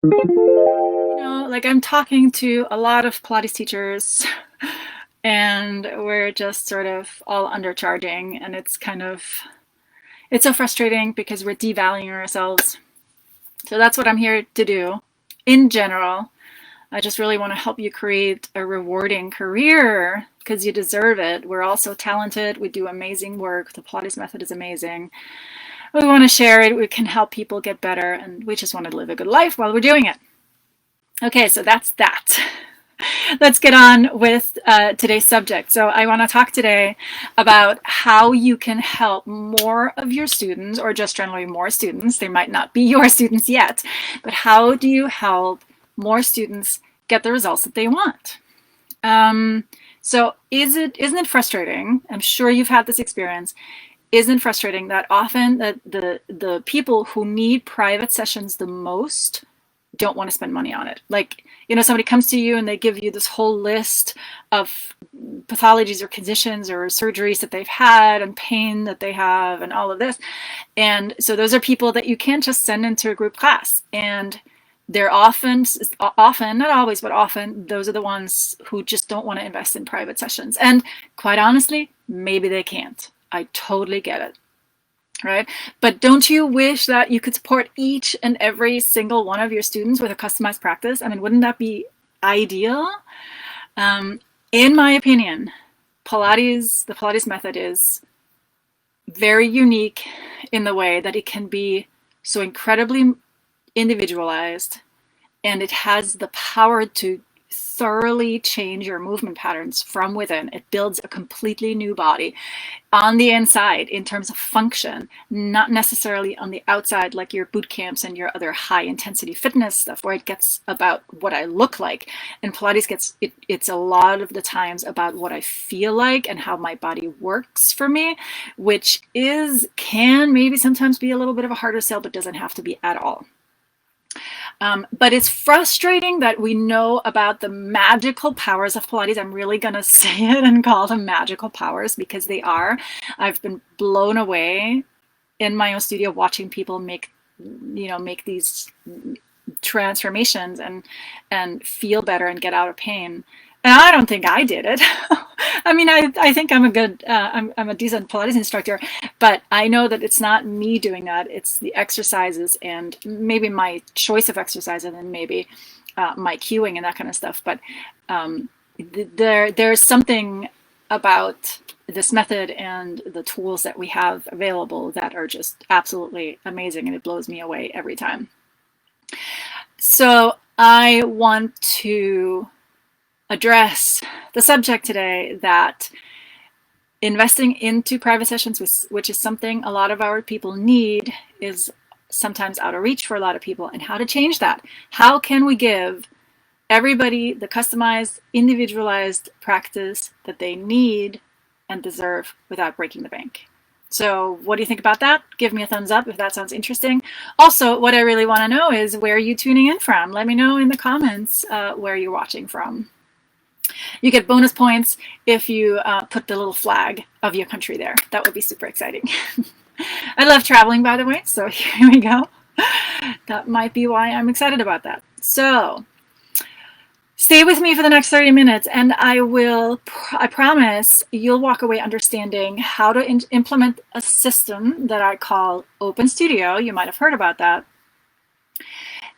Like I'm talking to a lot of Pilates teachers and we're just sort of all undercharging, and it's so frustrating because we're devaluing ourselves. So that's what I'm here to do. In general, I just really want to help you create a rewarding career because you deserve it. We're all so talented. We do amazing work. The Pilates method is amazing. We want to share it. We can help people get better, and we just want to live a good life while we're doing it. Okay, so that's that. Let's get on with today's subject. So I want to talk today about how you can help more of your students, or just generally more students. They might not be your students yet, but how do you help more students get the results that they want? So isn't it frustrating? I'm sure you've had this experience. Isn't it frustrating that often the people who need private sessions the most don't want to spend money on it? Like, somebody comes to you and they give you this whole list of pathologies or conditions or surgeries that they've had and pain that they have and all of this. And so those are people that you can't just send into a group class. And they're often, not always, but often, those are the ones who just don't want to invest in private sessions. And quite honestly, maybe they can't. I totally get it. Right? But don't you wish that you could support each and every single one of your students with a customized practice? I mean, wouldn't that be ideal? In my opinion, the Pilates method is very unique in the way that it can be so incredibly individualized, and it has the power to thoroughly change your movement patterns from within. It builds a completely new body on the inside in terms of function, not necessarily on the outside like your boot camps and your other high intensity fitness stuff where it gets about what I look like. And Pilates it's a lot of the times about what I feel like and how my body works for me, which can maybe sometimes be a little bit of a harder sell, but doesn't have to be at all. But it's frustrating that we know about the magical powers of Pilates. I'm really going to say it and call them magical powers because they are. I've been blown away in my own studio watching people make these transformations and feel better and get out of pain. And I don't think I did it. I mean, I think I'm a decent Pilates instructor, but I know that it's not me doing that. It's the exercises and maybe my choice of exercise, and then maybe my cueing and that kind of stuff. But there's something about this method and the tools that we have available that are just absolutely amazing, and it blows me away every time. So I want to address the subject today that investing into private sessions, which is something a lot of our people need, is sometimes out of reach for a lot of people, and how to change that. How can we give everybody the customized, individualized practice that they need and deserve without breaking the bank? So what do you think about that? Give me a thumbs up if that sounds interesting. Also, what I really want to know is where are you tuning in from? Let me know in the comments where you're watching from. You get bonus points if you put the little flag of your country there. That would be super exciting. I love traveling, by the way, so here we go. That might be why I'm excited about that. So stay with me for the next 30 minutes, and I promise you'll walk away understanding how to implement a system that I call Open Studio. You might have heard about that.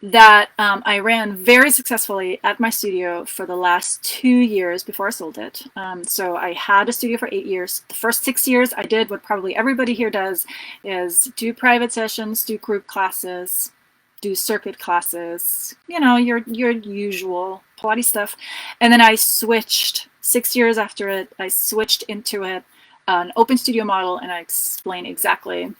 That I ran very successfully at my studio for the last 2 years before I sold it. So I had a studio for 8 years. The first 6 years I did what probably everybody here does, is do private sessions, do group classes, do circuit classes, your usual Pilates stuff. And then I switched 6 years after it. I switched into an open studio model, and I explain exactly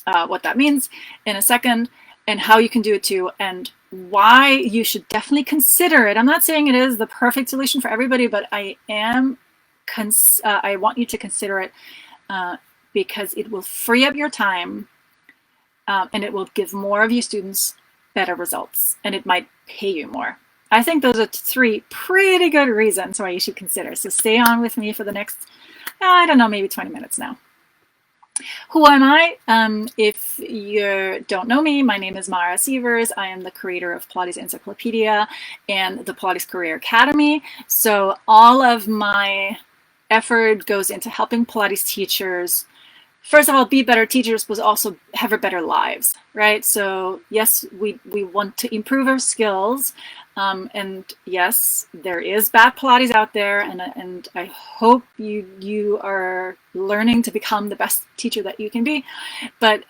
what that means in a second, and how you can do it too, and why you should definitely consider it. I'm not saying it is the perfect solution for everybody, but I want you to consider it because it will free up your time, and it will give more of your students better results, and it might pay you more. I think those are 3 pretty good reasons why you should consider. So stay on with me for the next, I don't know, maybe 20 minutes now. Who am I? If you don't know me, my name is Mara Sievers. I am the creator of Pilates Encyclopedia and the Pilates Career Academy. So all of my effort goes into helping Pilates teachers, first of all, be better teachers, but also have a better lives, right? So yes, we want to improve our skills. And yes, there is bad Pilates out there, and I hope you are learning to become the best teacher that you can be. But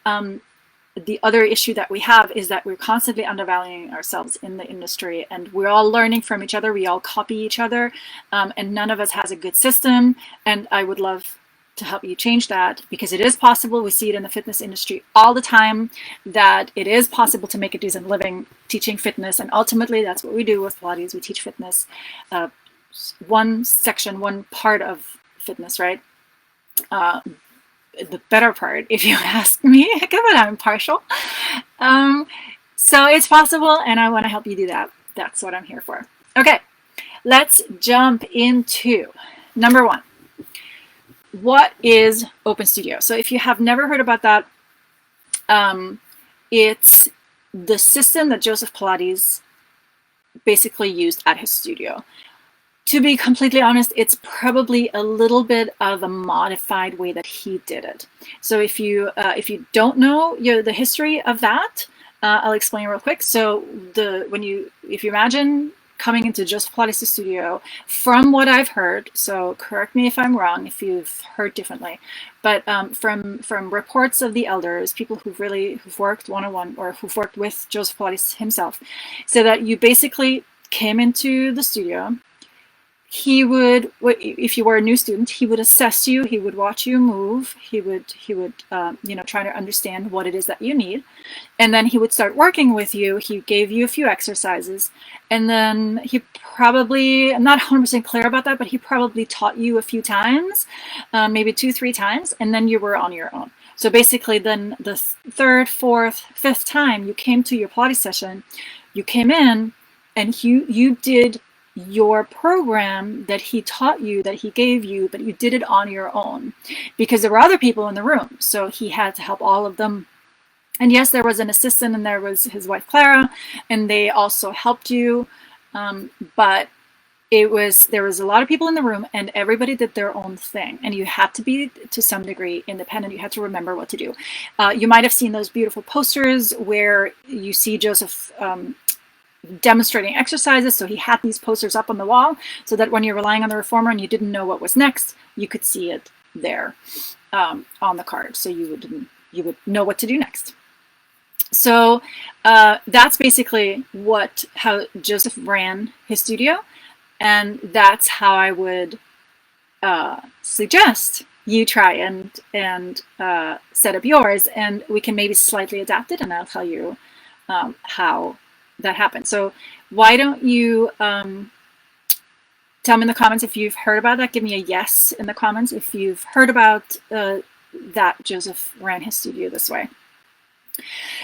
the other issue that we have is that we're constantly undervaluing ourselves in the industry, and we're all learning from each other. We all copy each other, and none of us has a good system. And I would love to help you change that, because it is possible. We see it in the fitness industry all the time, that it is possible to make a decent living teaching fitness. And ultimately, that's what we do with Pilates. We teach fitness, one section, one part of fitness, right? The better part, if you ask me, but I'm partial. So it's possible, and I want to help you do that. That's what I'm here for. Okay, let's jump into number one. What is Open Studio? So if you have never heard about that, it's the system that Joseph Pilates basically used at his studio. To be completely honest, it's probably a little bit of a modified way that he did it. So if you don't know the history of that, I'll explain real quick. So if you imagine coming into Joseph Pilates' studio, from what I've heard, so correct me if I'm wrong, if you've heard differently, but from reports of the elders, people who've worked one-on-one or who've worked with Joseph Pilates himself, so that you basically came into the studio. He would, if you were a new student, he would assess you. He would watch you move. He would try to understand what it is that you need, and then he would start working with you. He gave you a few exercises, and then he probably, I'm not 100% clear about that, but he probably taught you a few times, maybe 2-3 times, and then you were on your own. So basically, then the third, fourth, fifth time you came to your Pilates session, you came in, and you did your program that he taught you, that he gave you, but you did it on your own, because there were other people in the room, so he had to help all of them. And yes, there was an assistant, and there was his wife Clara, and they also helped you, but there was a lot of people in the room, and everybody did their own thing, and you had to be, to some degree, independent. You had to remember what to do. You might have seen those beautiful posters where you see Joseph demonstrating exercises. So he had these posters up on the wall, so that when you're relying on the reformer and you didn't know what was next, you could see it there on the card, so you would know what to do next. So that's basically how Joseph ran his studio, and that's how I would suggest you try and set up yours, and we can maybe slightly adapt it, and I'll tell you how that happened. So why don't you tell me in the comments if you've heard about that. Give me a yes in the comments if you've heard about that Joseph ran his studio this way.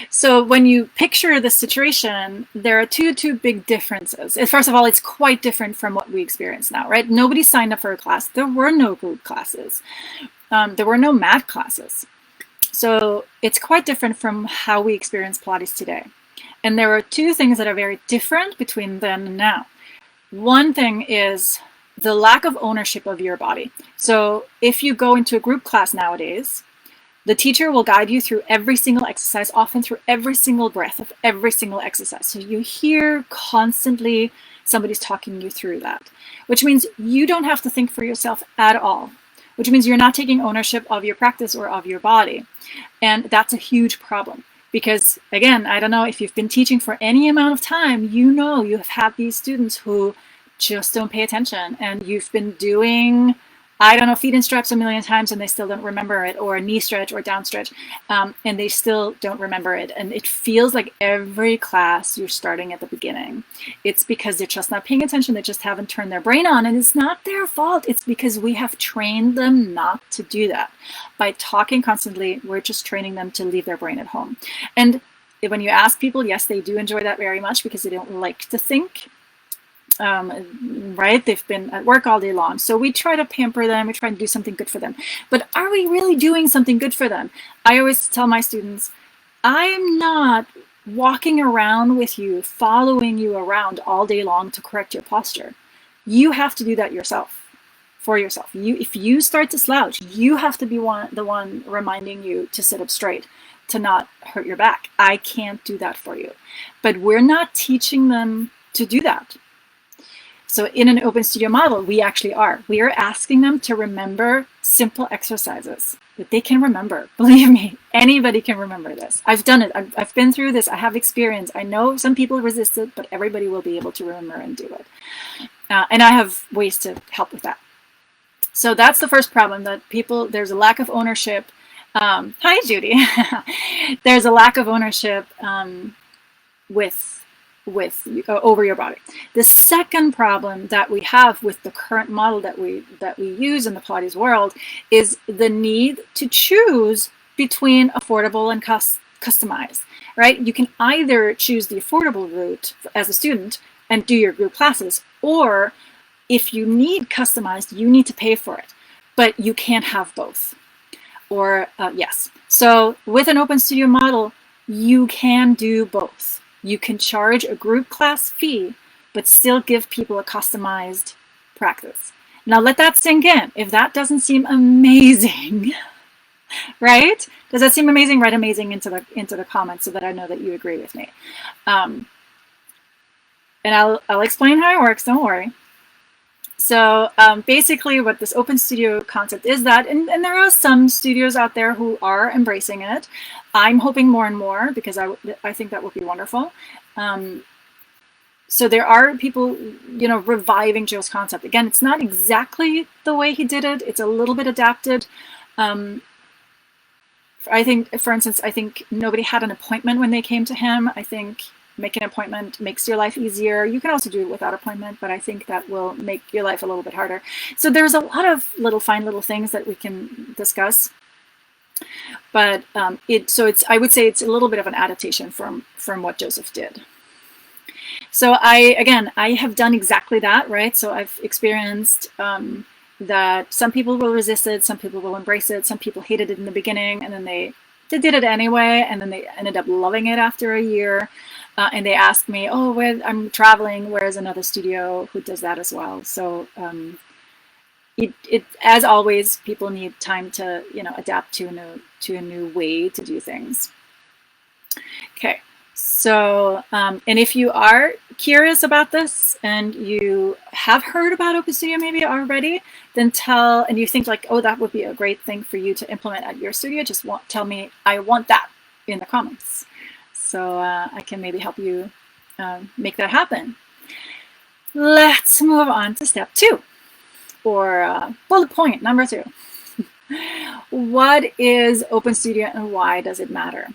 So when you picture the situation, there are two big differences. First of all, it's quite different from what we experience now, right? Nobody signed up for a class. There were no group classes. There were no mat classes. So it's quite different from how we experience Pilates today. And there are two things that are very different between then and now. One thing is the lack of ownership of your body. So if you go into a group class nowadays, the teacher will guide you through every single exercise, often through every single breath of every single exercise. So you hear constantly somebody's talking you through that, which means you don't have to think for yourself at all, which means you're not taking ownership of your practice or of your body. And that's a huge problem. Because again, I don't know if you've been teaching for any amount of time, you know you have had these students who just don't pay attention, and you've been doing, I don't know, feet in straps a million times and they still don't remember it, or a knee stretch or down stretch, and they still don't remember it. And it feels like every class you're starting at the beginning. It's because they're just not paying attention. They just haven't turned their brain on, and it's not their fault. It's because we have trained them not to do that. By talking constantly, we're just training them to leave their brain at home. And when you ask people, yes, they do enjoy that very much because they don't like to think. right? They've been at work all day long. So we try to pamper them. We try to do something good for them. But are we really doing something good for them? I always tell my students, I'm not walking around with you, following you around all day long to correct your posture. You have to do that yourself, for yourself. If you start to slouch, you have to be the one reminding you to sit up straight, to not hurt your back. I can't do that for you. But we're not teaching them to do that. So in an open studio model, we actually are. We are asking them to remember simple exercises that they can remember. Believe me, anybody can remember this. I've done it. I've been through this. I have experience. I know some people resist it, but everybody will be able to remember and do it. And I have ways to help with that. So that's the first problem, that there's a lack of ownership. Hi, Judy. There's a lack of ownership over your body. The second problem that we have with the current model that we use in the Pilates world is the need to choose between affordable and customized, right? You can either choose the affordable route as a student and do your group classes, or if you need customized, you need to pay for it, but you can't have both. Or yes. So with an open studio model, you can do both. You can charge a group class fee, but still give people a customized practice. Now let that sink in. If that doesn't seem amazing, right? Does that seem amazing? Write amazing into the comments so that I know that you agree with me. And I'll explain how it works, don't worry. So basically what this open studio concept is that, and there are some studios out there who are embracing it. I'm hoping more and more, because I think that would be wonderful. So there are people, reviving Joe's concept. Again, it's not exactly the way he did it. It's a little bit adapted. I think, for instance, nobody had an appointment when they came to him. I think make an appointment makes your life easier. You can also do it without appointment, but I think that will make your life a little bit harder. So there's a lot of fine little things that we can discuss. But I would say it's a little bit of an adaptation from what Joseph did. So I have done exactly that, right? So I've experienced that some people will resist it, some people will embrace it, some people hated it in the beginning, and then they did it anyway, and then they ended up loving it after a year. And they asked me, oh, I'm traveling, where's another studio who does that as well? So as always, people need time to adapt to a new way to do things. Okay, so and if you are curious about this and you have heard about Open Studio maybe already, then and you think like, oh, that would be a great thing for you to implement at your studio, just tell me I want that in the comments. So I can maybe help you make that happen. Let's move on to step 2, or bullet point number 2. What is Open Studio and why does it matter?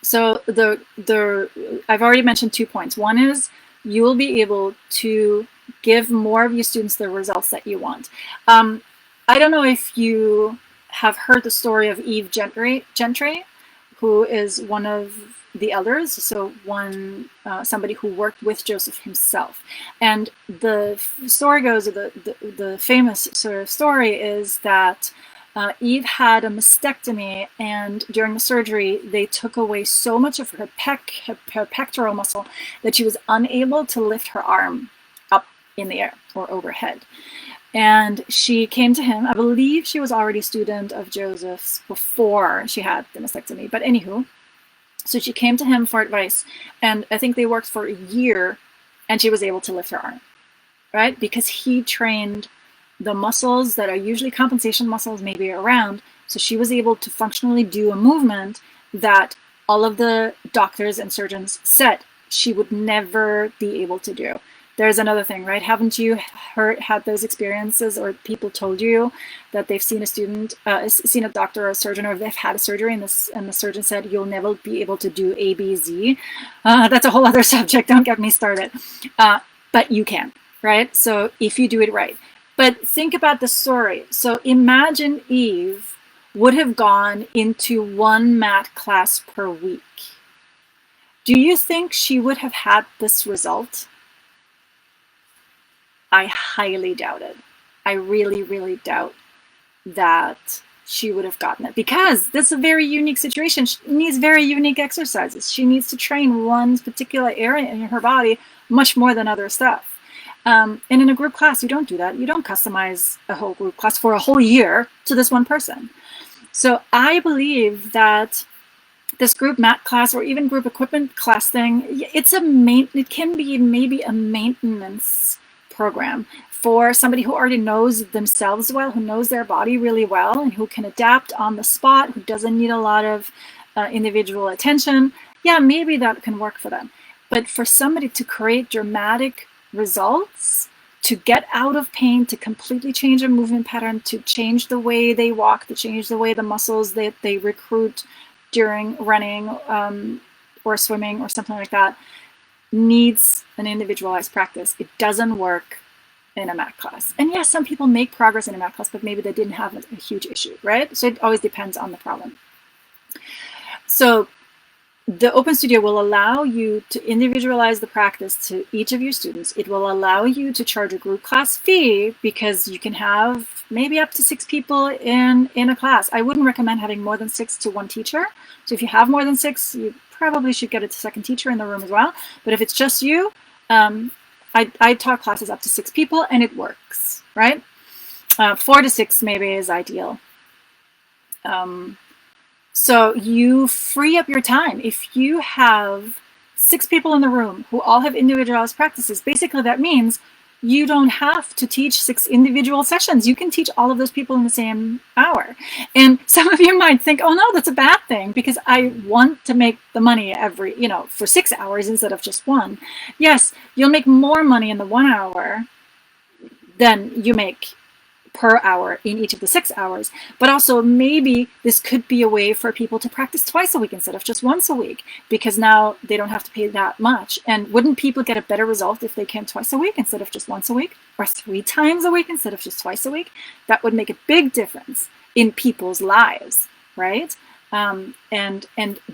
So I've already mentioned 2 points. One is you will be able to give more of your students the results that you want. I don't know if you have heard the story of Eve Gentry, who is one of the elders, so somebody who worked with Joseph himself. And the story goes, the famous sort of story is that Eve had a mastectomy, and during the surgery, they took away so much of her pectoral muscle that she was unable to lift her arm up in the air or overhead. And she came to him. I believe she was already a student of Joseph's before she had the mastectomy, but anywho, so she came to him for advice, and I think they worked for a year, and she was able to lift her arm, right? Because he trained the muscles that are usually compensation muscles maybe around, so she was able to functionally do a movement that all of the doctors and surgeons said she would never be able to do. There's another thing, right? Haven't you had those experiences, or people told you that they've seen seen a doctor or a surgeon, or they've had a surgery and the surgeon said, you'll never be able to do A, B, Z. That's a whole other subject. Don't get me started. But you can, right? So if you do it right. But think about the story. So imagine Eve would have gone into 1 mat class per week. Do you think she would have had this result? I highly doubt it. I really, really doubt that she would have gotten it, because this is a very unique situation. She needs very unique exercises. She needs to train one particular area in her body much more than other stuff. And in a group class, you don't do that. You don't customize a whole group class for a whole year to this one person. So I believe that this group mat class or even group equipment class thing, it can be maybe a maintenance program for somebody who already knows themselves well, who knows their body really well, and who can adapt on the spot, who doesn't need a lot of individual attention. Yeah, maybe that can work for them. But for somebody to create dramatic results, to get out of pain, to completely change a movement pattern, to change the way they walk, to change the way the muscles that they recruit during running or swimming or something like that, needs an individualized practice. It doesn't work in a mat class. And yes, some people make progress in a mat class, but maybe they didn't have a huge issue, right? So it always depends on the problem. So the Open Studio will allow you to individualize the practice to each of your students. It will allow you to charge a group class fee, because you can have maybe up to 6 people in a class. I wouldn't recommend having more than 6 to one teacher. So if you have more than 6, you probably should get a second teacher in the room as well. But if it's just you, I taught classes up to 6 people, and it works, right? 4 to 6 maybe is ideal. So you free up your time. If you have 6 people in the room who all have individualized practices, basically that means you don't have to teach 6 individual sessions. You can teach all of those people in the same hour. And some of you might think, oh no, that's a bad thing, because I want to make the money for 6 hours instead of just 1. Yes, you'll make more money in the 1 hour than you make per hour in each of the 6 hours. But also maybe this could be a way for people to practice twice a week instead of just once a week, because now they don't have to pay that much. And wouldn't people get a better result if they came twice a week instead of just once a week, or 3 times a week instead of just twice a week? That would make a big difference in people's lives, right? And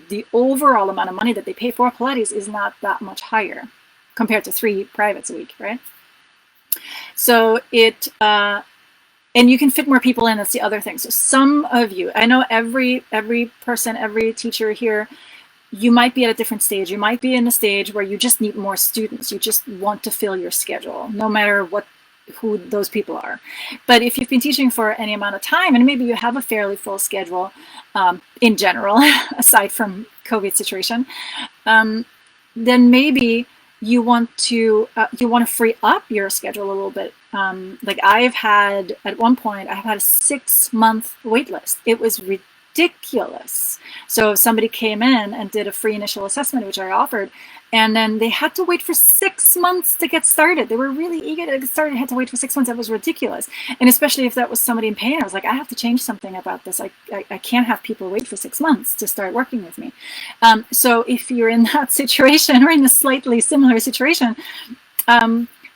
the overall amount of money that they pay for Pilates is not that much higher compared to 3 privates a week, right? So and you can fit more people in. That's the other thing. So some of you, I know every person, every teacher here, you might be at a different stage. You might be in a stage where you just need more students. You just want to fill your schedule, no matter who those people are. But if you've been teaching for any amount of time, and maybe you have a fairly full schedule in general, aside from COVID situation, then maybe you want to free up your schedule a little bit. Like at one point, I had a 6-month wait list. It was ridiculous. So if somebody came in and did a free initial assessment, which I offered, and then they had to wait for 6 months to get started. They were really eager to get started, had to wait for 6 months. That was ridiculous. And especially if that was somebody in pain, I was like, I have to change something about this. I can't have people wait for 6 months to start working with me. So if you're in that situation, or in a slightly similar situation,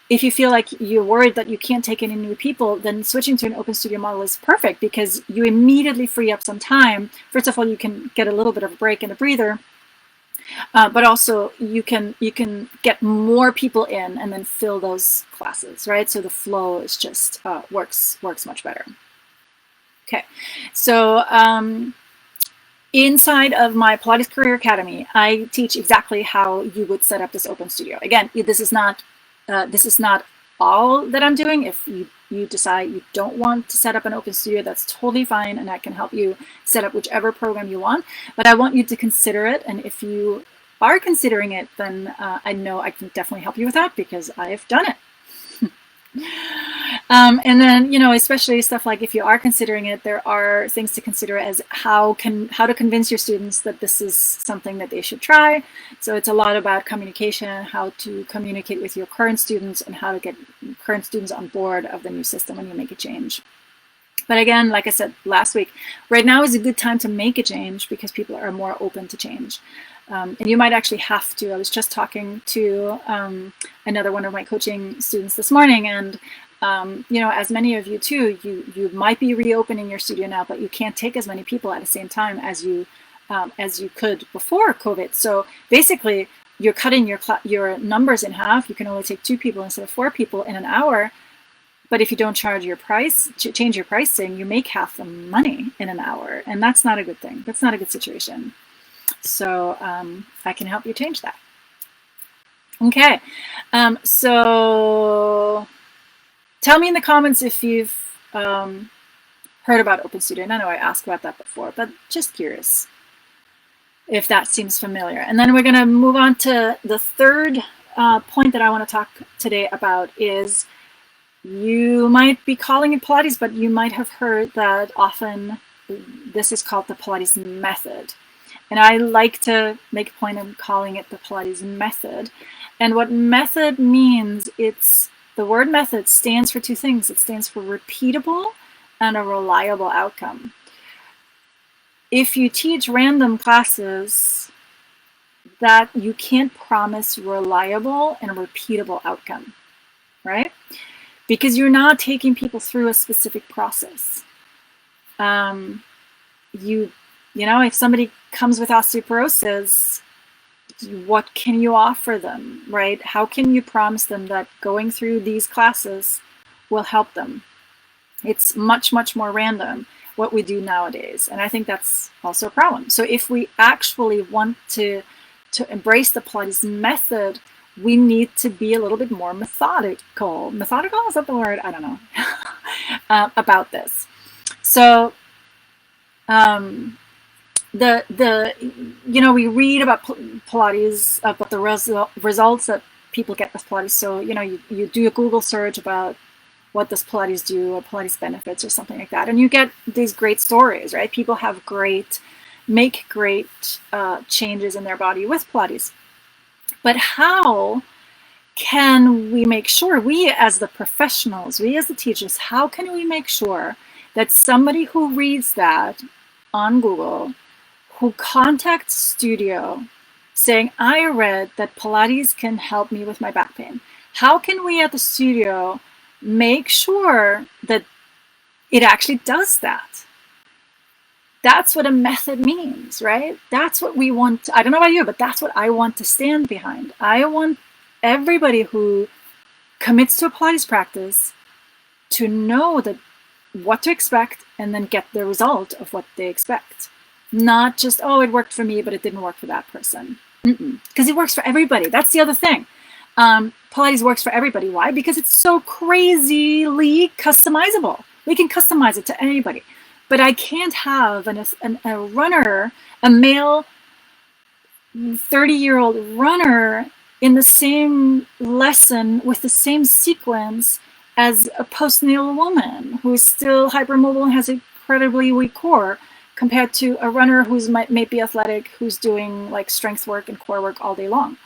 if you feel like you're worried that you can't take any new people, then switching to an Open Studio model is perfect, because you immediately free up some time. First of all, you can get a little bit of a break and a breather, but also you can get more people in and then fill those classes, right? So the flow is just works much better. Okay, so inside of my Pilates Career Academy, I teach exactly how you would set up this Open Studio. Again, this is not all that I'm doing. If you decide you don't want to set up an Open Studio, that's totally fine, and I can help you set up whichever program you want. But I want you to consider it, and if you are considering it, then I know I can definitely help you with that, because I've done it. And then, especially stuff like if you are considering it, there are things to consider as how to convince your students that this is something that they should try. So it's a lot about communication, how to communicate with your current students, and how to get current students on board of the new system when you make a change. But again, like I said last week, right now is a good time to make a change, because people are more open to change. And you might actually have to. I was just talking to another one of my coaching students this morning, and as many of you too, you might be reopening your studio now, but you can't take as many people at the same time as you could before COVID. So basically, you're cutting your numbers in half. You can only take 2 people instead of 4 people in an hour. But if you don't change your pricing, you make half the money in an hour. And that's not a good thing. That's not a good situation. So I can help you change that. Okay. So tell me in the comments if you've heard about OpenStudio. And I know I asked about that before, but just curious if that seems familiar. And then we're going to move on to the third point that I want to talk today about is, you might be calling it Pilates, but you might have heard that often this is called the Pilates method. And I like to make a point of calling it the Pilates method. And what method means, the word method stands for 2 things. It stands for repeatable and a reliable outcome. If you teach random classes, that you can't promise reliable and repeatable outcome, right? Because you're not taking people through a specific process. If somebody comes with osteoporosis, what can you offer them, right? How can you promise them that going through these classes will help them? It's much, much more random what we do nowadays. And I think that's also a problem. So if we actually want to embrace the Pilates method, we need to be a little bit more methodical. Methodical, is that the word? I don't know. About this. So we read about Pilates, about the results that people get with Pilates. So, you do a Google search about what does Pilates do, or Pilates benefits, or something like that. And you get these great stories, right? People make great changes in their body with Pilates. But how can we make sure, we as the professionals, we as the teachers, how can we make sure that somebody who reads that on Google, who contacts studio saying, I read that Pilates can help me with my back pain, how can we at the studio make sure that it actually does that? That's what a method means, right? That's what we want. I don't know about you, but that's what I want to stand behind. I want everybody who commits to a Pilates practice to know that what to expect and then get the result of what they expect. Not just, oh, it worked for me, but it didn't work for that person. Because it works for everybody. That's the other thing. Pilates works for everybody. Why? Because it's so crazily customizable. We can customize it to anybody. But I can't have a runner, a male 30-year-old runner in the same lesson with the same sequence as a postnatal woman who is still hypermobile and has an incredibly weak core, compared to a runner who's might be athletic, who's doing like strength work and core work all day long.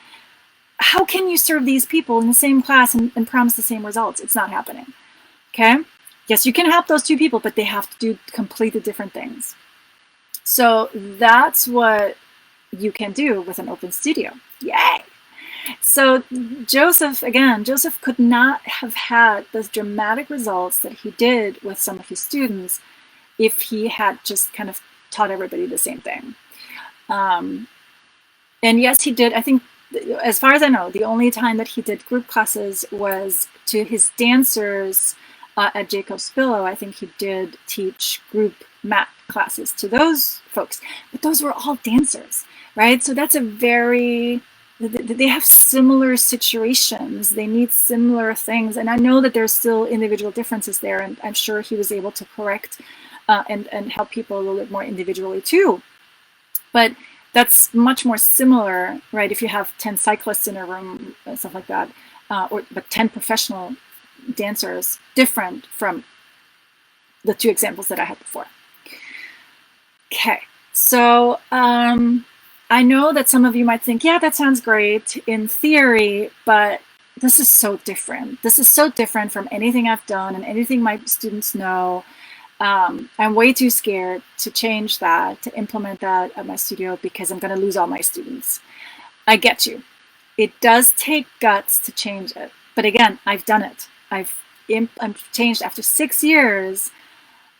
How can you serve these people in the same class and promise the same results? It's not happening. Okay? Yes, you can help those 2 people, but they have to do completely different things. So that's what you can do with an open studio. Yay! So Joseph could not have had those dramatic results that he did with some of his students if he had just kind of taught everybody the same thing. And yes, he did. I think, as far as I know, the only time that he did group classes was to his dancers at Jacob's Pillow. I think he did teach group mat classes to those folks, but those were all dancers, right? So that's they have similar situations. They need similar things. And I know that there's still individual differences there, and I'm sure he was able to correct and help people a little bit more individually too. But that's much more similar, right? If you have 10 cyclists in a room and stuff like that, but 10 professional dancers, different from the 2 examples that I had before. Okay, so I know that some of you might think, yeah, that sounds great in theory, but this is so different. This is so different from anything I've done and anything my students know. I'm way too scared to change that, to implement that at my studio, because I'm going to lose all my students. I get you. It does take guts to change it. But again, I've done it. I've changed after 6 years.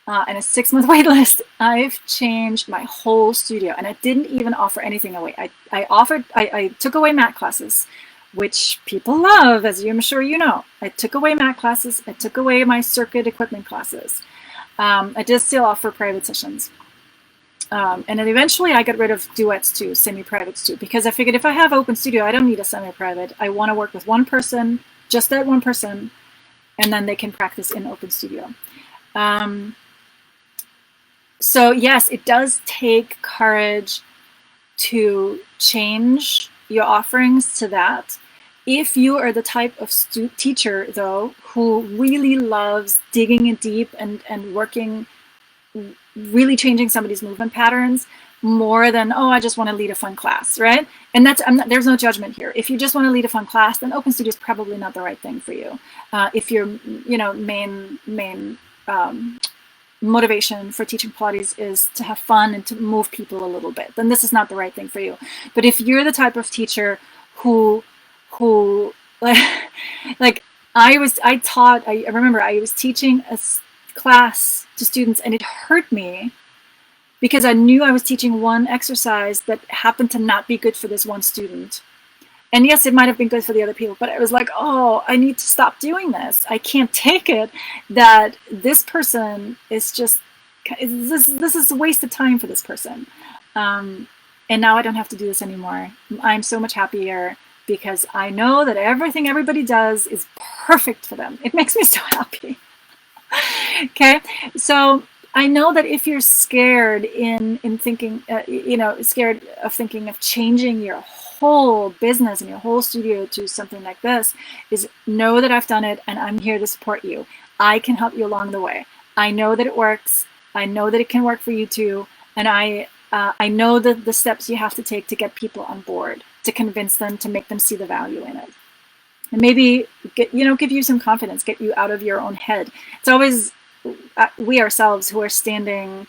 and a 6-month wait list, I've changed my whole studio, and I didn't even offer anything away. I took away mat classes, which people love, as I'm sure you know. I took away mat classes. I took away my circuit equipment classes. I did still offer private sessions. And then eventually I got rid of duets too, semi-privates too, because I figured if I have open studio, I don't need a semi-private. I want to work with one person, just that one person, and then they can practice in open studio. So yes, it does take courage to change your offerings to that. If you are the type of teacher, though, who really loves digging in deep and working, really changing somebody's movement patterns more than, oh, I just want to lead a fun class, right? And that's, there's no judgment here. If you just want to lead a fun class, then open studio is probably not the right thing for you. If your main motivation for teaching Pilates is to have fun and to move people a little bit, then this is not the right thing for you. But if you're the type of teacher who like I remember I was teaching a class to students, and it hurt me because I knew I was teaching one exercise that happened to not be good for this one student. And yes, it might have been good for the other people, but I was like, oh, I need to stop doing this. I can't take it that this person is just, this is a waste of time for this person. And now I don't have to do this anymore. I'm so much happier because I know that everything everybody does is perfect for them. It makes me so happy. Okay, so I know that if you're scared in thinking, scared of thinking of changing your whole business and your whole studio to something like this, is know that I've done it and I'm here to support you. I can help you along the way. I know that it works. I know that it can work for you too. And I know that the steps you have to take to get people on board, to convince them, to make them see the value in it. And maybe give you some confidence, get you out of your own head. It's always we ourselves who are standing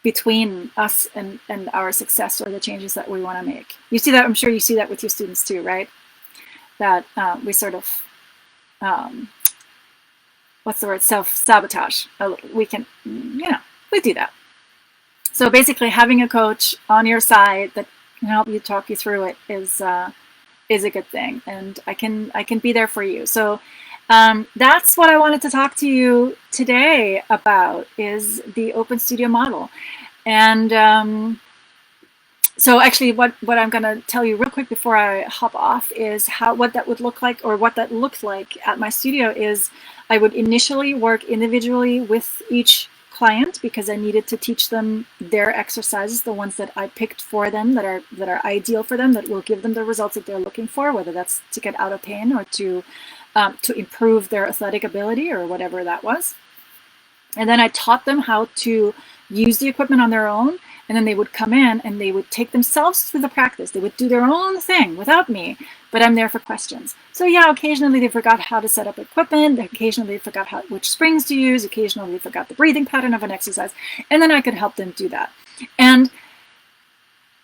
between us and our success or the changes that we want to make. You see that, I'm sure you see that with your students too, right? That we sort of, what's the word, self-sabotage. We can, we do that. So basically having a coach on your side that can help you talk you through it is a good thing, and I can be there for you. So that's what I wanted to talk to you today about, is the open studio model. And so actually what I'm going to tell you real quick before I hop off is what that would look like, or what that looked like at my studio. Is I would initially work individually with each client because I needed to teach them their exercises, the ones that I picked for them, that are ideal for them, that will give them the results that they're looking for, whether that's to get out of pain or to improve their athletic ability or whatever that was. And then I taught them how to use the equipment on their own, and then they would come in and they would take themselves through the practice. They would do their own thing without me, but I'm there for questions. So yeah, occasionally they forgot how to set up equipment, occasionally they forgot which springs to use, occasionally they forgot the breathing pattern of an exercise, and then I could help them do that. And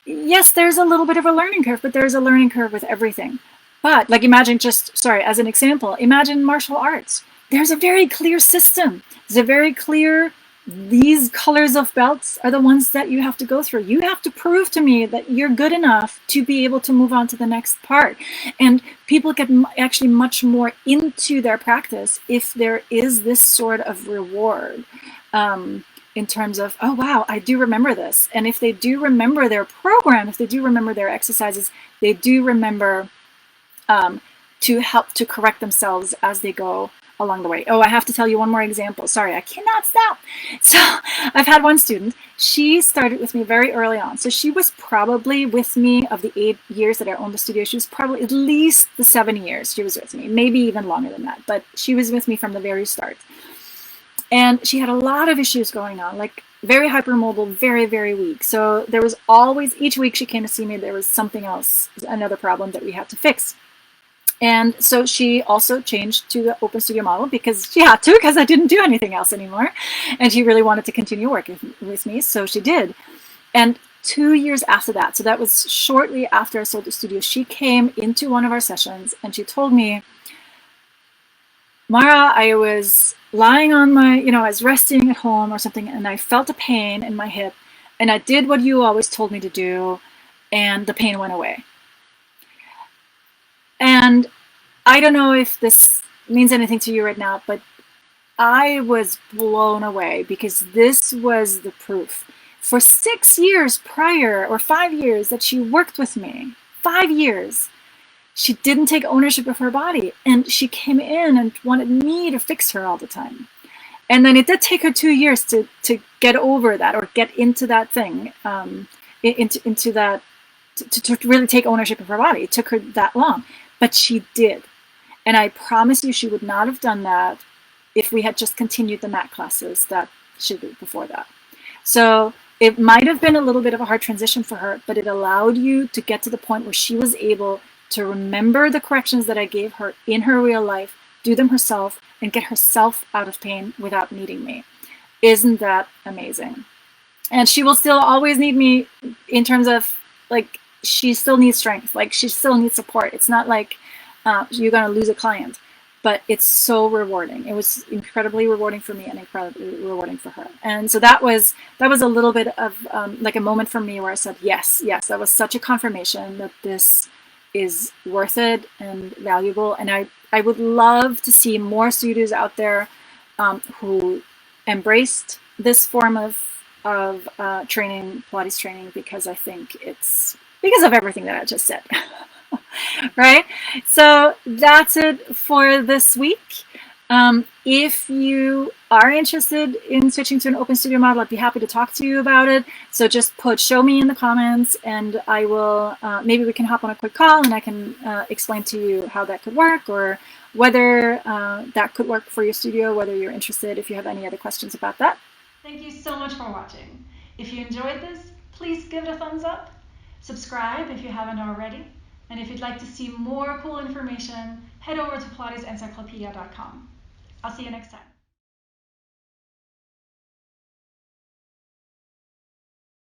yes, there's a little bit of a learning curve, but there's a learning curve with everything. But like imagine as an example, imagine martial arts. There's a very clear system. There's a very clear, these colors of belts are the ones that you have to go through. You have to prove to me that you're good enough to be able to move on to the next part. And people get actually much more into their practice if there is this sort of reward in terms of, oh, wow, I do remember this. And if they do remember their program, if they do remember their exercises, they do remember to help to correct themselves as they go along the way. Oh, I have to tell you one more example. Sorry, I cannot stop. So I've had one student. She started with me very early on. So she was probably with me, of the 8 years that I owned the studio, she was probably at least the 7 years she was with me, maybe even longer than that. But she was with me from the very start. And she had a lot of issues going on, like very hypermobile, very, very weak. So there was always, each week she came to see me, there was something else, another problem that we had to fix. And so she also changed to the open studio model because she had to, because I didn't do anything else anymore. And she really wanted to continue working with me, so she did. And 2 years after that, so that was shortly after I sold the studio, she came into one of our sessions and she told me, Mara, I was lying on my, I was resting at home or something, and I felt a pain in my hip, and I did what you always told me to do, and the pain went away. And I don't know if this means anything to you right now, but I was blown away because this was the proof. For 6 years prior, or 5 years that she worked with me, 5 years, she didn't take ownership of her body. And she came in and wanted me to fix her all the time. And then it did take her 2 years to get over that, or get into that thing, into that, to really take ownership of her body. It took her that long, but she did. And I promise you, she would not have done that if we had just continued the mat classes that she did before that. So it might have been a little bit of a hard transition for her, but it allowed you to get to the point where she was able to remember the corrections that I gave her in her real life, do them herself, and get herself out of pain without needing me. Isn't that amazing? And she will still always need me in terms of, like, she still needs strength. Like, she still needs support. It's not like you're going to lose a client, but it's so rewarding. It was incredibly rewarding for me and incredibly rewarding for her. And so that was a little bit of like a moment for me where I said, yes, that was such a confirmation that this is worth it and valuable. And I would love to see more studios out there who embraced this form of training, Pilates training, because I think it's because of everything that I just said. Right? So that's it for this week. If you are interested in switching to an open studio model, I'd be happy to talk to you about it. So just put show me in the comments, and I will, maybe we can hop on a quick call and I can explain to you how that could work, or whether that could work for your studio, whether you're interested, if you have any other questions about that. Thank you so much for watching. If you enjoyed this, please give it a thumbs up. Subscribe if you haven't already. And if you'd like to see more cool information, head over to PilatesEncyclopedia.com. I'll see you next time.